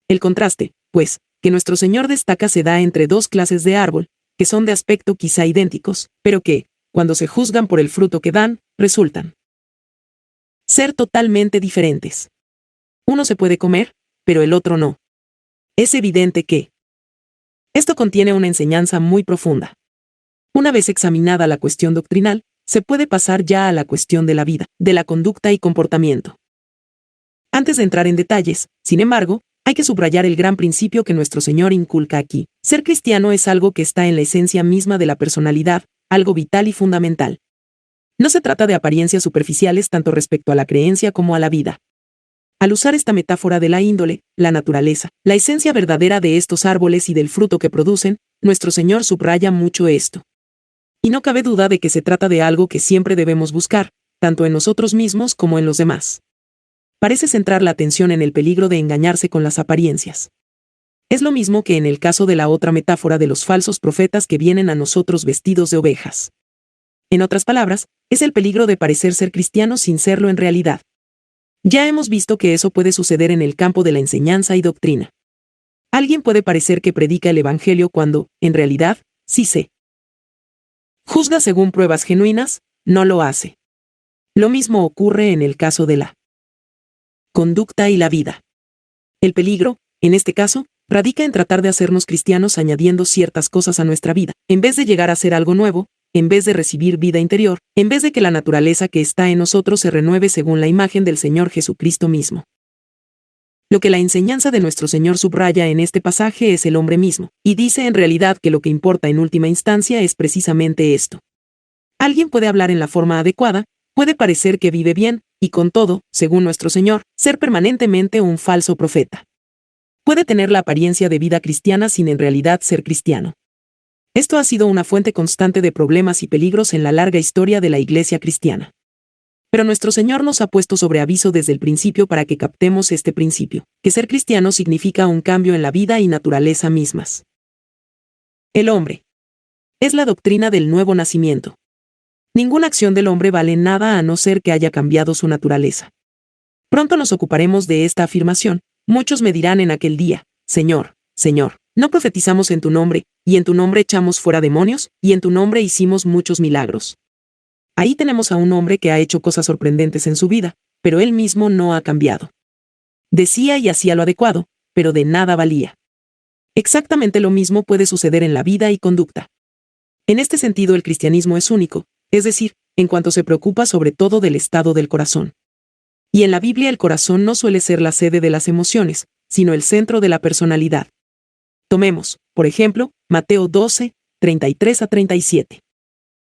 El contraste, pues, que nuestro Señor destaca se da entre dos clases de árbol, que son de aspecto quizá idénticos, pero que, cuando se juzgan por el fruto que dan, resultan ser totalmente diferentes. Uno se puede comer, pero el otro no. Es evidente que esto contiene una enseñanza muy profunda. Una vez examinada la cuestión doctrinal, se puede pasar ya a la cuestión de la vida, de la conducta y comportamiento. Antes de entrar en detalles, sin embargo, hay que subrayar el gran principio que nuestro Señor inculca aquí. Ser cristiano es algo que está en la esencia misma de la personalidad, algo vital y fundamental. No se trata de apariencias superficiales tanto respecto a la creencia como a la vida. Al usar esta metáfora de la índole, la naturaleza, la esencia verdadera de estos árboles y del fruto que producen, nuestro Señor subraya mucho esto. Y no cabe duda de que se trata de algo que siempre debemos buscar, tanto en nosotros mismos como en los demás. Parece centrar la atención en el peligro de engañarse con las apariencias. Es lo mismo que en el caso de la otra metáfora de los falsos profetas que vienen a nosotros vestidos de ovejas. En otras palabras, es el peligro de parecer ser cristiano sin serlo en realidad. Ya hemos visto que eso puede suceder en el campo de la enseñanza y doctrina. Alguien puede parecer que predica el Evangelio cuando, en realidad, sí se juzga según pruebas genuinas, no lo hace. Lo mismo ocurre en el caso de la conducta y la vida. El peligro, en este caso, radica en tratar de hacernos cristianos añadiendo ciertas cosas a nuestra vida, en vez de llegar a ser algo nuevo, en vez de recibir vida interior, en vez de que la naturaleza que está en nosotros se renueve según la imagen del Señor Jesucristo mismo. Lo que la enseñanza de nuestro Señor subraya en este pasaje es el hombre mismo, y dice en realidad que lo que importa en última instancia es precisamente esto. Alguien puede hablar en la forma adecuada, puede parecer que vive bien, y con todo, según nuestro Señor, ser permanentemente un falso profeta. Puede tener la apariencia de vida cristiana sin en realidad ser cristiano. Esto ha sido una fuente constante de problemas y peligros en la larga historia de la Iglesia cristiana. Pero nuestro Señor nos ha puesto sobre aviso desde el principio para que captemos este principio, que ser cristiano significa un cambio en la vida y naturaleza mismas. El hombre. Es la doctrina del nuevo nacimiento. Ninguna acción del hombre vale nada a no ser que haya cambiado su naturaleza. Pronto nos ocuparemos de esta afirmación. Muchos me dirán en aquel día, Señor, Señor, ¿no profetizamos en tu nombre, y en tu nombre echamos fuera demonios, y en tu nombre hicimos muchos milagros? Ahí tenemos a un hombre que ha hecho cosas sorprendentes en su vida, pero él mismo no ha cambiado. Decía y hacía lo adecuado, pero de nada valía. Exactamente lo mismo puede suceder en la vida y conducta. En este sentido el cristianismo es único, es decir, en cuanto se preocupa sobre todo del estado del corazón. Y en la Biblia el corazón no suele ser la sede de las emociones, sino el centro de la personalidad. Tomemos, por ejemplo, Mateo 12, 33 a 37.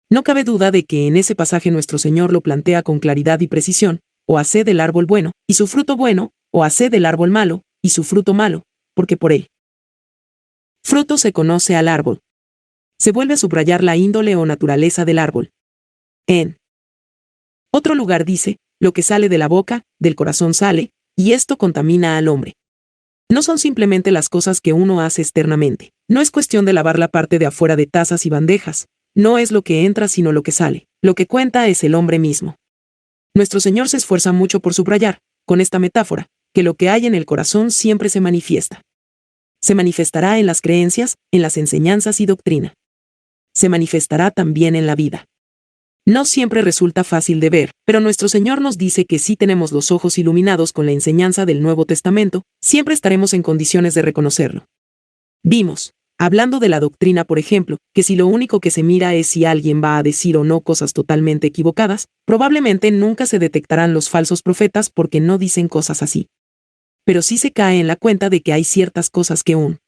No cabe duda de que en ese pasaje nuestro Señor lo plantea con claridad y precisión, o haced del árbol bueno, y su fruto bueno, o haced del árbol malo, y su fruto malo, porque por él fruto se conoce al árbol. Se vuelve a subrayar la índole o naturaleza del árbol. En otro lugar dice, lo que sale de la boca, del corazón sale, y esto contamina al hombre. No son simplemente las cosas que uno hace externamente. No es cuestión de lavar la parte de afuera de tazas y bandejas. No es lo que entra sino lo que sale. Lo que cuenta es el hombre mismo. Nuestro Señor se esfuerza mucho por subrayar, con esta metáfora, que lo que hay en el corazón siempre se manifiesta. Se manifestará en las creencias, en las enseñanzas y doctrina. Se manifestará también en la vida. No siempre resulta fácil de ver, pero nuestro Señor nos dice que si tenemos los ojos iluminados con la enseñanza del Nuevo Testamento, siempre estaremos en condiciones de reconocerlo. Vimos, hablando de la doctrina por ejemplo, que si lo único que se mira es si alguien va a decir o no cosas totalmente equivocadas, probablemente nunca se detectarán los falsos profetas porque no dicen cosas así. Pero sí se cae en la cuenta de que hay ciertas cosas que un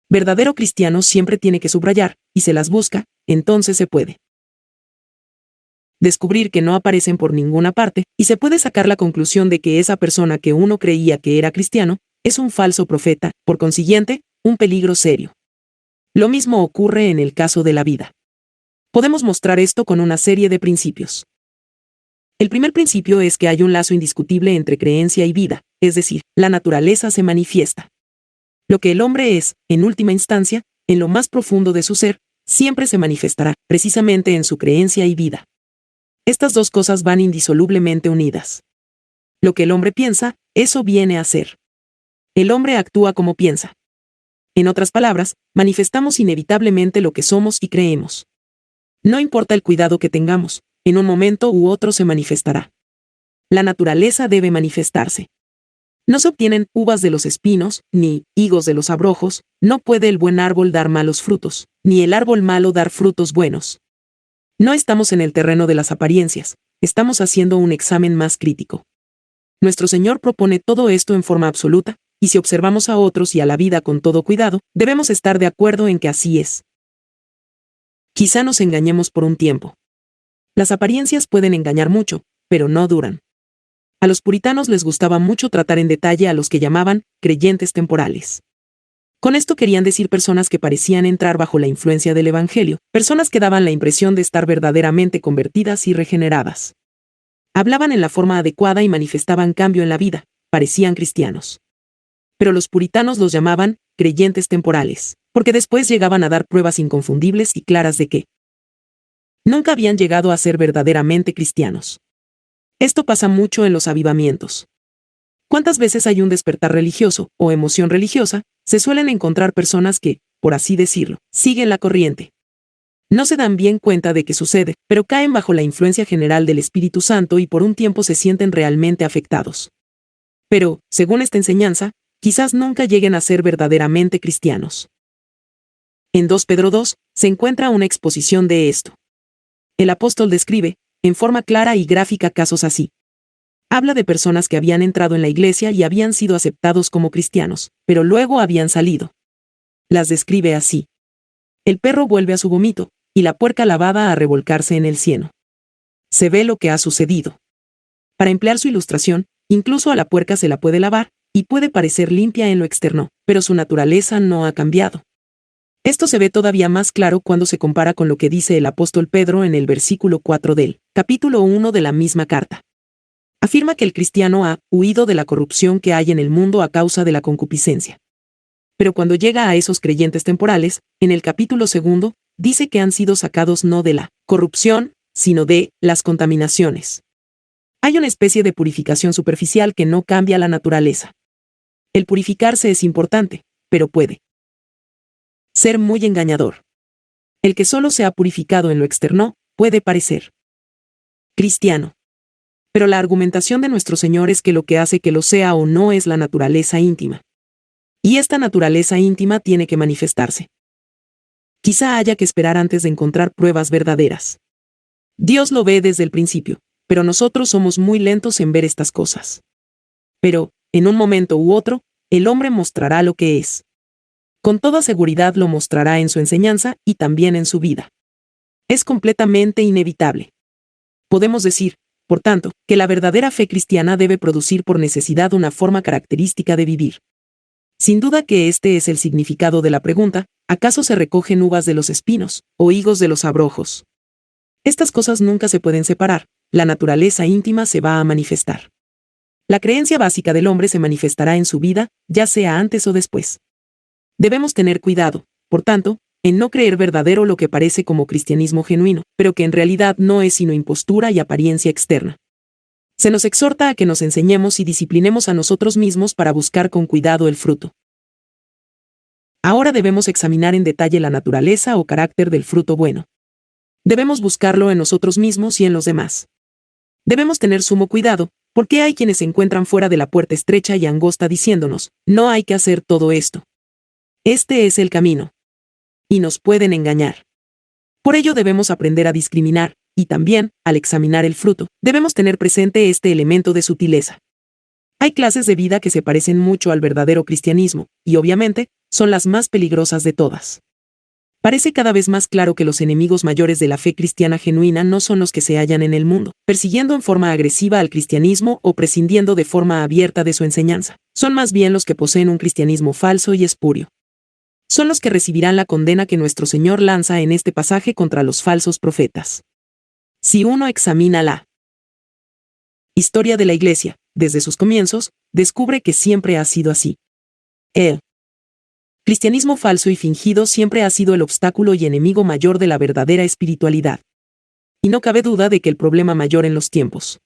verdadero cristiano siempre tiene que subrayar, y se las busca, entonces se puede descubrir que no aparecen por ninguna parte, y se puede sacar la conclusión de que esa persona que uno creía que era cristiano, es un falso profeta, por consiguiente, un peligro serio. Lo mismo ocurre en el caso de la vida. Podemos mostrar esto con una serie de principios. El primer principio es que hay un lazo indiscutible entre creencia y vida, es decir, la naturaleza se manifiesta. Lo que el hombre es, en última instancia, en lo más profundo de su ser, siempre se manifestará, precisamente en su creencia y vida. Estas dos cosas van indisolublemente unidas. Lo que el hombre piensa, eso viene a ser. El hombre actúa como piensa. En otras palabras, manifestamos inevitablemente lo que somos y creemos. No importa el cuidado que tengamos, en un momento u otro se manifestará. La naturaleza debe manifestarse. No se obtienen uvas de los espinos, ni higos de los abrojos, no puede el buen árbol dar malos frutos, ni el árbol malo dar frutos buenos. No estamos en el terreno de las apariencias, estamos haciendo un examen más crítico. Nuestro Señor propone todo esto en forma absoluta, y si observamos a otros y a la vida con todo cuidado, debemos estar de acuerdo en que así es. Quizá nos engañemos por un tiempo. Las apariencias pueden engañar mucho, pero no duran. A los puritanos les gustaba mucho tratar en detalle a los que llamaban creyentes temporales. Con esto querían decir personas que parecían entrar bajo la influencia del Evangelio, personas que daban la impresión de estar verdaderamente convertidas y regeneradas. Hablaban en la forma adecuada y manifestaban cambio en la vida, parecían cristianos. Pero los puritanos los llamaban creyentes temporales, porque después llegaban a dar pruebas inconfundibles y claras de que nunca habían llegado a ser verdaderamente cristianos. Esto pasa mucho en los avivamientos. ¿Cuántas veces hay un despertar religioso o emoción religiosa? Se suelen encontrar personas que, por así decirlo, siguen la corriente. No se dan bien cuenta de que sucede, pero caen bajo la influencia general del Espíritu Santo y por un tiempo se sienten realmente afectados. Pero, según esta enseñanza, quizás nunca lleguen a ser verdaderamente cristianos. En 2 Pedro 2, se encuentra una exposición de esto. El apóstol describe, en forma clara y gráfica, casos así. Habla de personas que habían entrado en la iglesia y habían sido aceptados como cristianos, pero luego habían salido. Las describe así. El perro vuelve a su vómito, y la puerca lavada a revolcarse en el cieno. Se ve lo que ha sucedido. Para emplear su ilustración, incluso a la puerca se la puede lavar, y puede parecer limpia en lo externo, pero su naturaleza no ha cambiado. Esto se ve todavía más claro cuando se compara con lo que dice el apóstol Pedro en el versículo 4 del capítulo 1 de la misma carta. Afirma que el cristiano ha huido de la corrupción que hay en el mundo a causa de la concupiscencia. Pero cuando llega a esos creyentes temporales, en el capítulo 2, dice que han sido sacados no de la corrupción, sino de las contaminaciones. Hay una especie de purificación superficial que no cambia la naturaleza. El purificarse es importante, pero puede ser muy engañador. El que solo se ha purificado en lo externo, puede parecer cristiano. Pero la argumentación de nuestro Señor es que lo que hace que lo sea o no es la naturaleza íntima. Y esta naturaleza íntima tiene que manifestarse. Quizá haya que esperar antes de encontrar pruebas verdaderas. Dios lo ve desde el principio, pero nosotros somos muy lentos en ver estas cosas. Pero, en un momento u otro, el hombre mostrará lo que es. Con toda seguridad lo mostrará en su enseñanza y también en su vida. Es completamente inevitable. Podemos decir, por tanto, que la verdadera fe cristiana debe producir por necesidad una forma característica de vivir. Sin duda que este es el significado de la pregunta, ¿acaso se recogen uvas de los espinos, o higos de los abrojos? Estas cosas nunca se pueden separar, la naturaleza íntima se va a manifestar. La creencia básica del hombre se manifestará en su vida, ya sea antes o después. Debemos tener cuidado, por tanto, en no creer verdadero lo que parece como cristianismo genuino, pero que en realidad no es sino impostura y apariencia externa. Se nos exhorta a que nos enseñemos y disciplinemos a nosotros mismos para buscar con cuidado el fruto. Ahora debemos examinar en detalle la naturaleza o carácter del fruto bueno. Debemos buscarlo en nosotros mismos y en los demás. Debemos tener sumo cuidado, porque hay quienes se encuentran fuera de la puerta estrecha y angosta diciéndonos, no hay que hacer todo esto. Este es el camino. Y nos pueden engañar. Por ello debemos aprender a discriminar, y también, al examinar el fruto, debemos tener presente este elemento de sutileza. Hay clases de vida que se parecen mucho al verdadero cristianismo, y obviamente, son las más peligrosas de todas. Parece cada vez más claro que los enemigos mayores de la fe cristiana genuina no son los que se hallan en el mundo, persiguiendo en forma agresiva al cristianismo o prescindiendo de forma abierta de su enseñanza. Son más bien los que poseen un cristianismo falso y espurio. Son los que recibirán la condena que nuestro Señor lanza en este pasaje contra los falsos profetas. Si uno examina la historia de la Iglesia, desde sus comienzos, descubre que siempre ha sido así. El cristianismo falso y fingido siempre ha sido el obstáculo y enemigo mayor de la verdadera espiritualidad. Y no cabe duda de que el problema mayor en los tiempos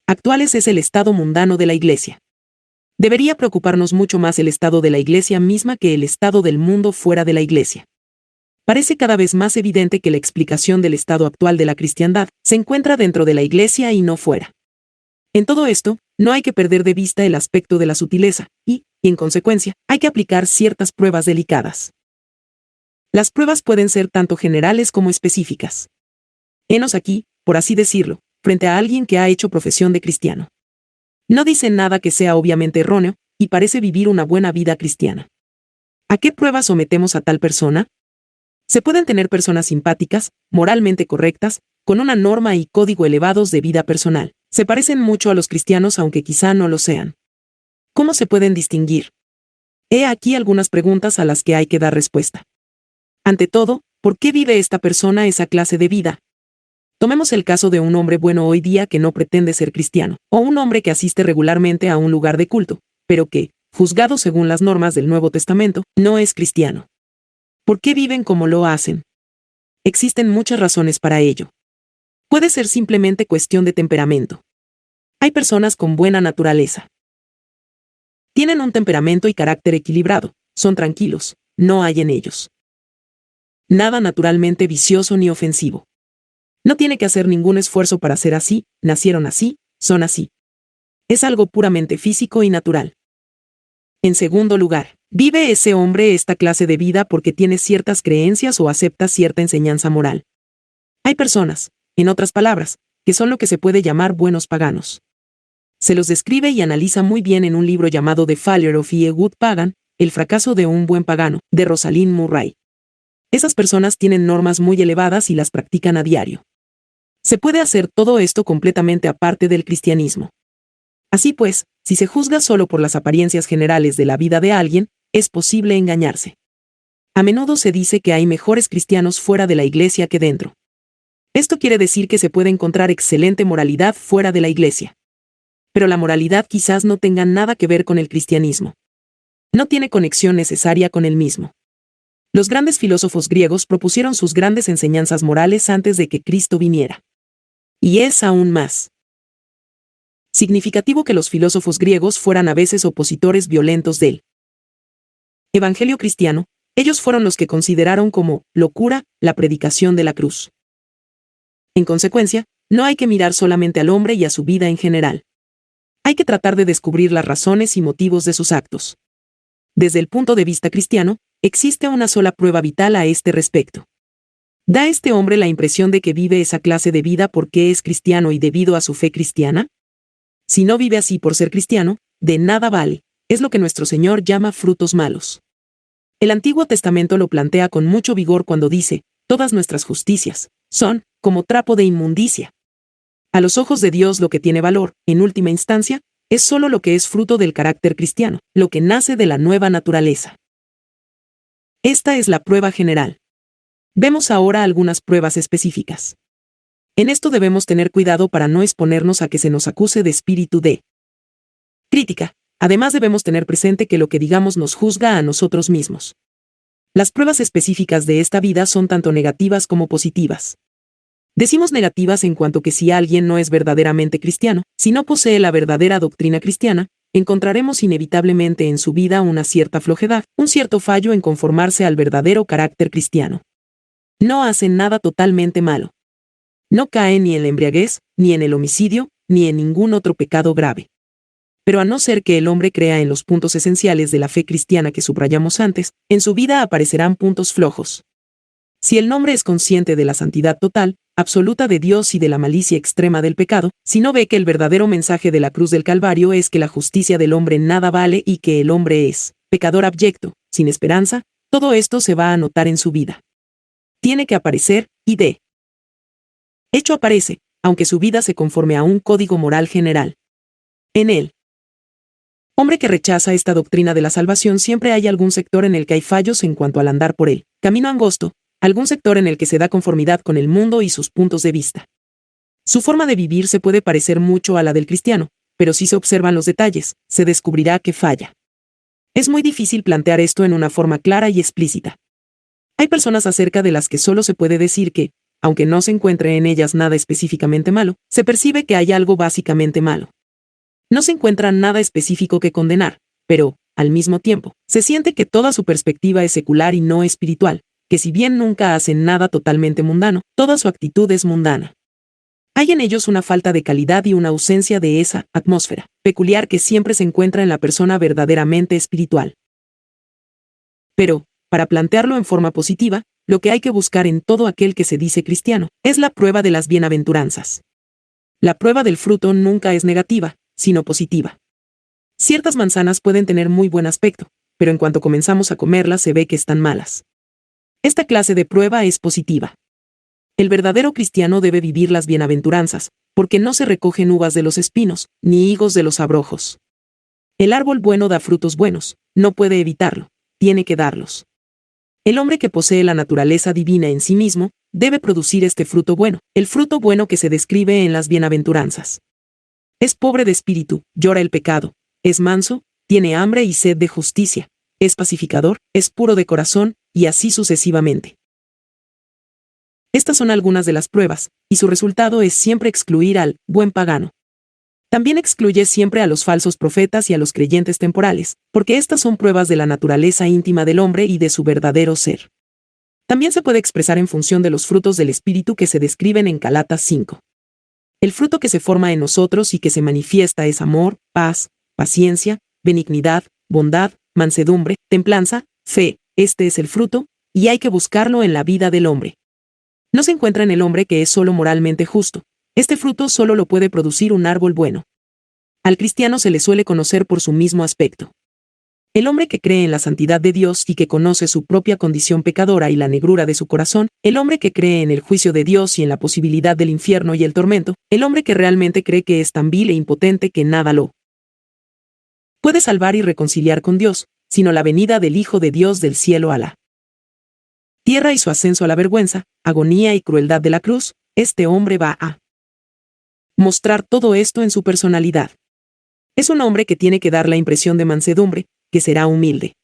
actuales es el estado mundano de la Iglesia. Debería preocuparnos mucho más el estado de la Iglesia misma que el estado del mundo fuera de la Iglesia. Parece cada vez más evidente que la explicación del estado actual de la cristiandad se encuentra dentro de la Iglesia y no fuera. En todo esto, no hay que perder de vista el aspecto de la sutileza, y, en consecuencia, hay que aplicar ciertas pruebas delicadas. Las pruebas pueden ser tanto generales como específicas. Henos aquí, por así decirlo, frente a alguien que ha hecho profesión de cristiano. No dice nada que sea obviamente erróneo, y parece vivir una buena vida cristiana. ¿A qué pruebas sometemos a tal persona? Se pueden tener personas simpáticas, moralmente correctas, con una norma y código elevados de vida personal. Se parecen mucho a los cristianos aunque quizá no lo sean. ¿Cómo se pueden distinguir? He aquí algunas preguntas a las que hay que dar respuesta. Ante todo, ¿por qué vive esta persona esa clase de vida? Tomemos el caso de un hombre bueno hoy día que no pretende ser cristiano, o un hombre que asiste regularmente a un lugar de culto, pero que, juzgado según las normas del Nuevo Testamento, no es cristiano. ¿Por qué viven como lo hacen? Existen muchas razones para ello. Puede ser simplemente cuestión de temperamento. Hay personas con buena naturaleza. Tienen un temperamento y carácter equilibrado, son tranquilos, no hay en ellos nada naturalmente vicioso ni ofensivo. No tiene que hacer ningún esfuerzo para ser así, nacieron así, son así. Es algo puramente físico y natural. En segundo lugar, ¿vive ese hombre esta clase de vida porque tiene ciertas creencias o acepta cierta enseñanza moral? Hay personas, en otras palabras, que son lo que se puede llamar buenos paganos. Se los describe y analiza muy bien en un libro llamado The Failure of a Good Pagan, El fracaso de un buen pagano, de Rosalind Murray. Esas personas tienen normas muy elevadas y las practican a diario. Se puede hacer todo esto completamente aparte del cristianismo. Así pues, si se juzga solo por las apariencias generales de la vida de alguien, es posible engañarse. A menudo se dice que hay mejores cristianos fuera de la iglesia que dentro. Esto quiere decir que se puede encontrar excelente moralidad fuera de la iglesia. Pero la moralidad quizás no tenga nada que ver con el cristianismo. No tiene conexión necesaria con el mismo. Los grandes filósofos griegos propusieron sus grandes enseñanzas morales antes de que Cristo viniera. Y es aún más significativo que los filósofos griegos fueran a veces opositores violentos del Evangelio cristiano. Ellos fueron los que consideraron como locura la predicación de la cruz. En consecuencia, no hay que mirar solamente al hombre y a su vida en general. Hay que tratar de descubrir las razones y motivos de sus actos. Desde el punto de vista cristiano, existe una sola prueba vital a este respecto. ¿Da este hombre la impresión de que vive esa clase de vida porque es cristiano y debido a su fe cristiana? Si no vive así por ser cristiano, de nada vale, es lo que nuestro Señor llama frutos malos. El Antiguo Testamento lo plantea con mucho vigor cuando dice, todas nuestras justicias son como trapo de inmundicia. A los ojos de Dios lo que tiene valor, en última instancia, es solo lo que es fruto del carácter cristiano, lo que nace de la nueva naturaleza. Esta es la prueba general. Vemos ahora algunas pruebas específicas. En esto debemos tener cuidado para no exponernos a que se nos acuse de espíritu de crítica. Además debemos tener presente que lo que digamos nos juzga a nosotros mismos. Las pruebas específicas de esta vida son tanto negativas como positivas. Decimos negativas en cuanto que si alguien no es verdaderamente cristiano, si no posee la verdadera doctrina cristiana, encontraremos inevitablemente en su vida una cierta flojedad, un cierto fallo en conformarse al verdadero carácter cristiano. No hacen nada totalmente malo. No caen ni en la embriaguez, ni en el homicidio, ni en ningún otro pecado grave. Pero a no ser que el hombre crea en los puntos esenciales de la fe cristiana que subrayamos antes, en su vida aparecerán puntos flojos. Si el hombre es consciente de la santidad total, absoluta de Dios y de la malicia extrema del pecado, si no ve que el verdadero mensaje de la cruz del Calvario es que la justicia del hombre nada vale y que el hombre es pecador abyecto, sin esperanza, todo esto se va a notar en su vida. Tiene que aparecer, y de hecho aparece, aunque su vida se conforme a un código moral general. En él, hombre que rechaza esta doctrina de la salvación, siempre hay algún sector en el que hay fallos en cuanto al andar por él, camino angosto, algún sector en el que se da conformidad con el mundo y sus puntos de vista. Su forma de vivir se puede parecer mucho a la del cristiano, pero si se observan los detalles, se descubrirá que falla. Es muy difícil plantear esto en una forma clara y explícita. Hay personas acerca de las que solo se puede decir que aunque no se encuentre en ellas nada específicamente malo, se percibe que hay algo básicamente malo. No se encuentra nada específico que condenar, pero, al mismo tiempo, se siente que toda su perspectiva es secular y no espiritual, que si bien nunca hacen nada totalmente mundano, toda su actitud es mundana. Hay en ellos una falta de calidad y una ausencia de esa atmósfera peculiar que siempre se encuentra en la persona verdaderamente espiritual. Pero, para plantearlo en forma positiva, lo que hay que buscar en todo aquel que se dice cristiano es la prueba de las bienaventuranzas. La prueba del fruto nunca es negativa, sino positiva. Ciertas manzanas pueden tener muy buen aspecto, pero en cuanto comenzamos a comerlas se ve que están malas. Esta clase de prueba es positiva. El verdadero cristiano debe vivir las bienaventuranzas, porque no se recogen uvas de los espinos, ni higos de los abrojos. El árbol bueno da frutos buenos, no puede evitarlo, tiene que darlos. El hombre que posee la naturaleza divina en sí mismo, debe producir este fruto bueno, el fruto bueno que se describe en las bienaventuranzas. Es pobre de espíritu, llora el pecado, es manso, tiene hambre y sed de justicia, es pacificador, es puro de corazón, y así sucesivamente. Estas son algunas de las pruebas, y su resultado es siempre excluir al buen pagano. También excluye siempre a los falsos profetas y a los creyentes temporales, porque estas son pruebas de la naturaleza íntima del hombre y de su verdadero ser. También se puede expresar en función de los frutos del Espíritu que se describen en Gálatas 5. El fruto que se forma en nosotros y que se manifiesta es amor, paz, paciencia, benignidad, bondad, mansedumbre, templanza, fe. Este es el fruto, y hay que buscarlo en la vida del hombre. No se encuentra en el hombre que es solo moralmente justo. Este fruto solo lo puede producir un árbol bueno. Al cristiano se le suele conocer por su mismo aspecto. El hombre que cree en la santidad de Dios y que conoce su propia condición pecadora y la negrura de su corazón, el hombre que cree en el juicio de Dios y en la posibilidad del infierno y el tormento, el hombre que realmente cree que es tan vil e impotente que nada lo puede salvar y reconciliar con Dios, sino la venida del Hijo de Dios del cielo a la tierra y su ascenso a la vergüenza, agonía y crueldad de la cruz, este hombre va a mostrar todo esto en su personalidad. Es un hombre que tiene que dar la impresión de mansedumbre, que será humilde.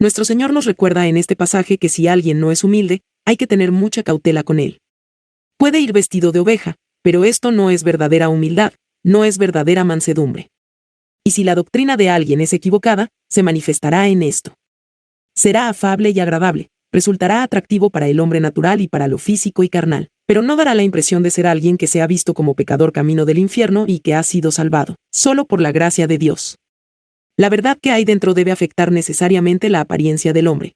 Nuestro Señor nos recuerda en este pasaje que si alguien no es humilde, hay que tener mucha cautela con él. Puede ir vestido de oveja, pero esto no es verdadera humildad, no es verdadera mansedumbre. Y si la doctrina de alguien es equivocada, se manifestará en esto. Será afable y agradable, resultará atractivo para el hombre natural y para lo físico y carnal, pero no dará la impresión de ser alguien que se ha visto como pecador camino del infierno y que ha sido salvado, solo por la gracia de Dios. La verdad que hay dentro debe afectar necesariamente la apariencia del hombre.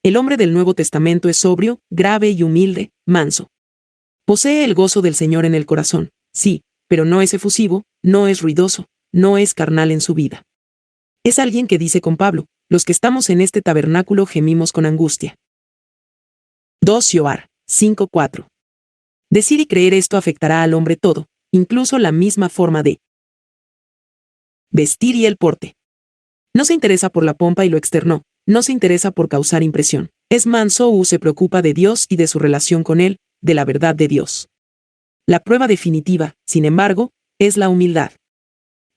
El hombre del Nuevo Testamento es sobrio, grave y humilde, manso. Posee el gozo del Señor en el corazón, sí, pero no es efusivo, no es ruidoso, no es carnal en su vida. Es alguien que dice con Pablo, los que estamos en este tabernáculo gemimos con angustia. 2 Yoar 5:4. Decir y creer esto afectará al hombre todo, incluso la misma forma de vestir y el porte. No se interesa por la pompa y lo externo, no se interesa por causar impresión. Es manso o se preocupa de Dios y de su relación con Él, de la verdad de Dios. La prueba definitiva, sin embargo, es la humildad.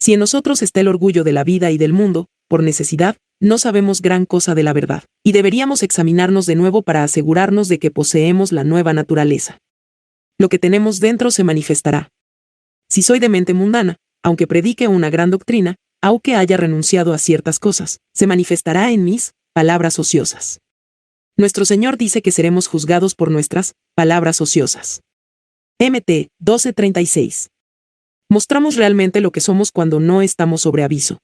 Si en nosotros está el orgullo de la vida y del mundo, por necesidad, no sabemos gran cosa de la verdad, y deberíamos examinarnos de nuevo para asegurarnos de que poseemos la nueva naturaleza. Lo que tenemos dentro se manifestará. Si soy de mente mundana, aunque predique una gran doctrina, aunque haya renunciado a ciertas cosas, se manifestará en mis palabras ociosas. Nuestro Señor dice que seremos juzgados por nuestras palabras ociosas. Mt 12:36. Mostramos realmente lo que somos cuando no estamos sobre aviso.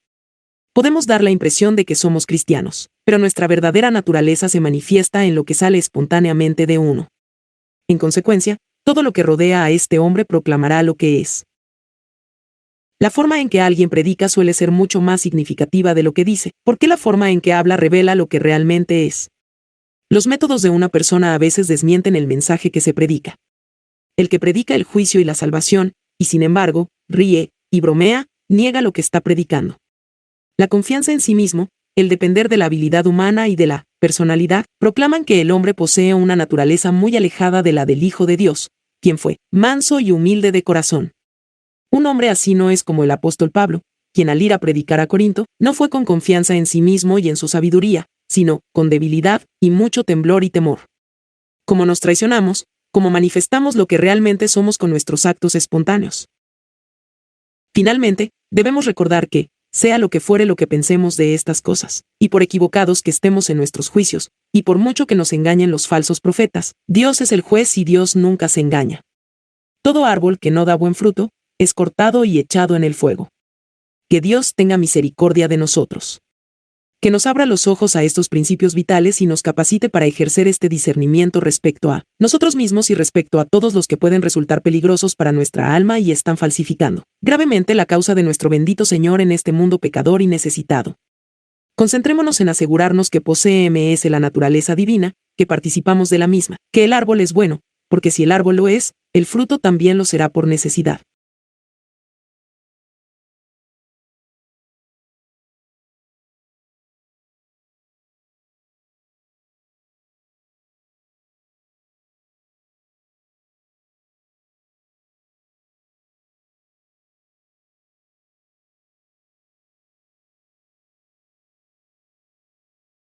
Podemos dar la impresión de que somos cristianos, pero nuestra verdadera naturaleza se manifiesta en lo que sale espontáneamente de uno. En consecuencia, todo lo que rodea a este hombre proclamará lo que es. La forma en que alguien predica suele ser mucho más significativa de lo que dice, porque la forma en que habla revela lo que realmente es. Los métodos de una persona a veces desmienten el mensaje que se predica. El que predica el juicio y la salvación, y sin embargo, ríe y bromea, niega lo que está predicando. La confianza en sí mismo, el depender de la habilidad humana y de la personalidad, proclaman que el hombre posee una naturaleza muy alejada de la del Hijo de Dios, quien fue manso y humilde de corazón. Un hombre así no es como el apóstol Pablo, quien al ir a predicar a Corinto, no fue con confianza en sí mismo y en su sabiduría, sino con debilidad y mucho temblor y temor. Como nos traicionamos, como manifestamos lo que realmente somos con nuestros actos espontáneos. Finalmente, debemos recordar que, sea lo que fuere lo que pensemos de estas cosas, y por equivocados que estemos en nuestros juicios, y por mucho que nos engañen los falsos profetas, Dios es el juez y Dios nunca se engaña. Todo árbol que no da buen fruto, es cortado y echado en el fuego. Que Dios tenga misericordia de nosotros. Que nos abra los ojos a estos principios vitales y nos capacite para ejercer este discernimiento respecto a nosotros mismos y respecto a todos los que pueden resultar peligrosos para nuestra alma y están falsificando gravemente la causa de nuestro bendito Señor en este mundo pecador y necesitado. Concentrémonos en asegurarnos que poseemos la naturaleza divina, que participamos de la misma, que el árbol es bueno, porque si el árbol lo es, el fruto también lo será por necesidad.